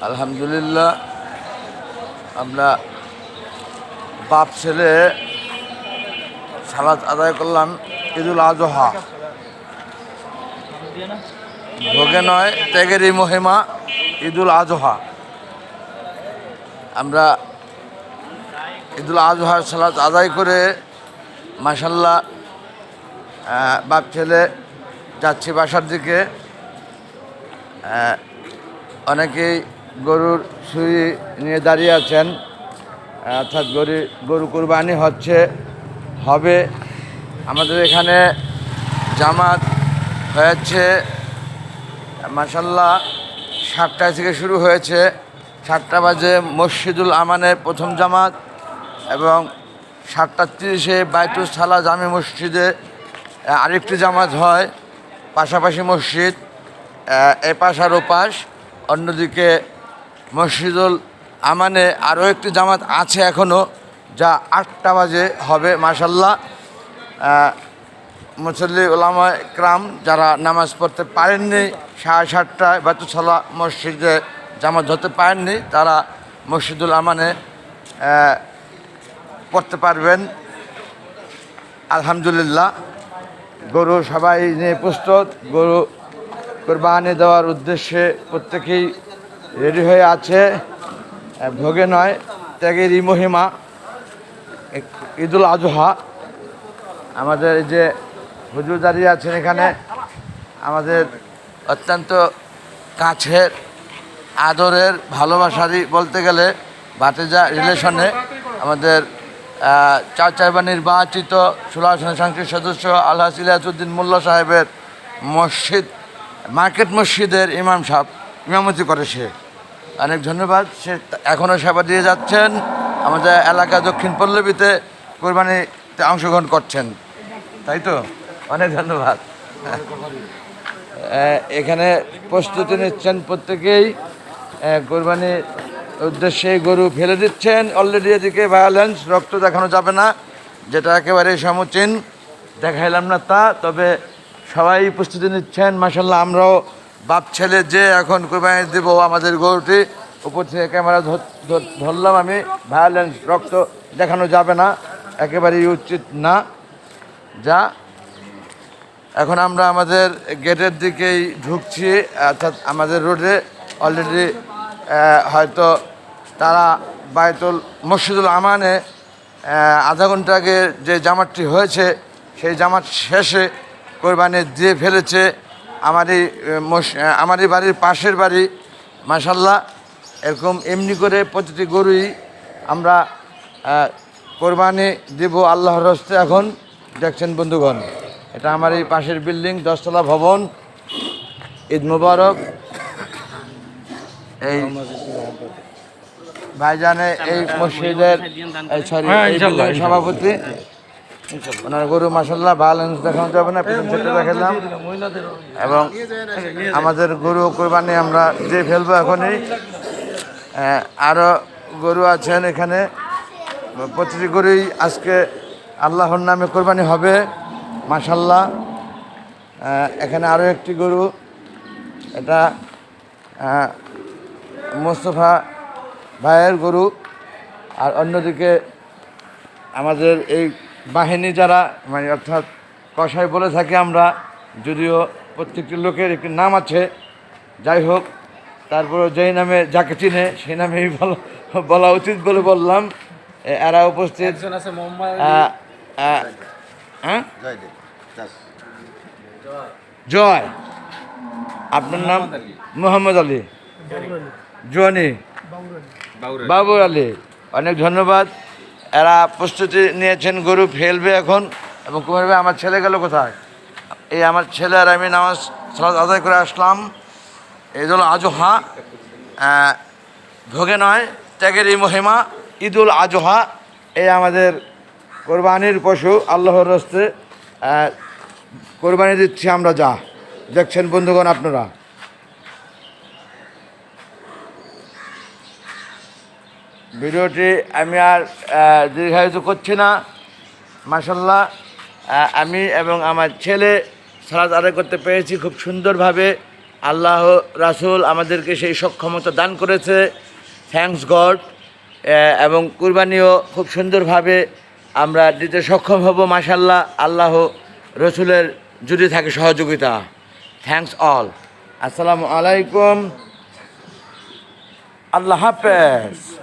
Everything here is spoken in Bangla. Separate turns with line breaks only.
আলহামদুলিল্লাহ, আমরা বাপ ছেলে সালাত আদায় করলাম ঈদুল আজহা। ভোগে নয় ত্যাগেরই মহিমা ঈদুল আজহা। আমরা ঈদুল আজহার সালাত আদায় করে মাশাল্লাহ বাপ ছেলে যাচ্ছি বাসার দিকে। অনেকেই গরুর সুই নিয়ে দাঁড়িয়ে আছেন, অর্থাৎ গরু কুরবানি হবে। আমাদের এখানে জামাত হয়েছে মাশাল্লাহ 7টা থেকে শুরু হয়েছে। 7টা বাজে মসজিদুল আমানে প্রথম জামাত এবং 7:30 বাইতুল সালা জামে মসজিদে আরেকটি জামাত হয়। পাশাপাশি মসজিদ এপাশ আর ওপাশ। অন্যদিকে মসজিদুল আমানে আরও একটি জামাত আছে এখনও, যা 8টা বাজে হবে। মাশাল্লাহ, মুসল্লি ওলামা ইকরাম যারা নামাজ পড়তে পারেননি, 7:30টায় বাইতুল সালা মসজিদে জামাত হতে পারেননি, তারা মসজিদুল আমানে পড়তে পারবেন। আলহামদুলিল্লাহ, গরু সবাই নিয়ে প্রস্তুত। গরু কোরবানি দেওয়ার উদ্দেশ্যে প্রত্যেকেই রেডি হয়ে আছে। ভোগে নয় ত্যাগেরই মহিমা ঈদুল আজহা। আমাদের এই যে হুজুর দাঁড়িয়ে আছেন এখানে, আমাদের অত্যন্ত কাছের আদরের ভালোবাসারই বলতে গেলে ভাতিজা রিলেশনে আমাদের চারবা নির্বাচিত 16 আসনের সংসদ সদস্য আলহাজ ইলিয়াসউদ্দিন মোল্লা সাহেবের মসজিদ মার্কেট মসজিদের ইমাম সাহেব ইমামতি করে। সে অনেক ধন্যবাদ। সে এখনও সেবা দিয়ে যাচ্ছেন। আমাদের এলাকা দক্ষিণ পল্লবীতে কোরবানিতে অংশগ্রহণ করছেন, তাই তো? অনেক ধন্যবাদ। এখানে প্রস্তুতি নিচ্ছেন প্রত্যেকেই। কোরবানির উদ্দেশ্যে গরু ফেলে দিচ্ছেন অলরেডি। এদিকে ভায়োলেন্স, রক্ত দেখানো যাবে না, যেটা একেবারে সমুচীন, দেখাইলাম না তা। তবে সবাই প্রস্তুতি নিচ্ছেন মাশাল্লাহ। আমরাও বাপ ছেলে যে এখন কোরবানি দেবো আমাদের গরুটি, উপর থেকে ক্যামেরা ধরলাম আমি। ভায়োলেন্স, রক্ত দেখানো যাবে না, একেবারেই উচিত না। যা এখন আমরা আমাদের গেটের দিকেই ঢুকছি, অর্থাৎ আমাদের রোডে। অলরেডি হয়তো তারা বাইতুল মসজিদুল আমানে আধা ঘন্টা আগে যে জামাতটি হয়েছে সেই জামাত শেষে কোরবানি দিয়ে ফেলেছে। আমারই বাড়ির পাশের বাড়ি। মাশাল্লাহ, এরকম এমনি করে প্রতিটি গরুই আমরা কোরবানি দিব আল্লাহর হস্তে। এখন দেখছেন বন্ধুগণ, এটা আমার এই পাশের বিল্ডিং, 10তলা ভবন। ঈদ মুবারক। এই ভাইজানে এই মসজিদের সভাপতি, ওনার গরু মাশাল্লাহ ব্যালেন্স দেখানো যাবে না, প্রথম সেটা দেখালাম। এবং আমাদের গরু কোরবানি আমরা দিয়ে ফেলবো এখনই। আরও গরু আছেন এখানে। প্রতিটি গরুই আজকে আল্লাহর নামে কোরবানি হবে মাশাল্লাহ। এখানে আরও একটি গরু, এটা মোস্তফা ভাইয়ের গরু। আর অন্যদিকে আমাদের এই বাহিনী যারা, মানে অর্থাৎ কসাই বলে থাকি আমরা, যদিও প্রত্যেকটি লোকের একটি নাম আছে, যাই হোক তারপরে যেই নামে যাকে চিনে সেই নামেই বলা উচিত বলে বললাম। এরা উপস্থিত। জয়, আপনার নাম? মোহাম্মদ আলী, জনি, বাবুর আলী, অনেক ধন্যবাদ। এরা প্রস্তুতি নিয়েছেন, গরু ফেলবে এখন। এবং কুমার ভাই, আমার ছেলে গেল কোথায়? এই আমার ছেলে আর আমি নামাজ সালাত আদায় করে আসলাম। ঈদুল আজহা, ভোগে নয় ত্যাগেরই মহিমা ঈদুল আজহা। এই আমাদের কোরবানির পশু, আল্লাহর হস্তে কোরবানি দিচ্ছি আমরা। যা দেখছেন বন্ধুগণ আপনারা, ভিডিওটি আমি আর দীর্ঘায়িত করছি না। মাশাল্লাহ, আমি এবং আমার ছেলে সালাত আদায় করতে পেরেছি খুব সুন্দরভাবে। আল্লাহ রাসূল আমাদেরকে সেই সক্ষমতা দান করেছে, থ্যাঙ্কস গড। এবং কুরবানিও খুব সুন্দরভাবে আমরা দিতে সক্ষম হব মাশাল্লাহ, আল্লাহ রসুলের যদি থাকে সহযোগিতা। Thanks all. আসসালামু আলাইকুম, আল্লাহ হাফেজ।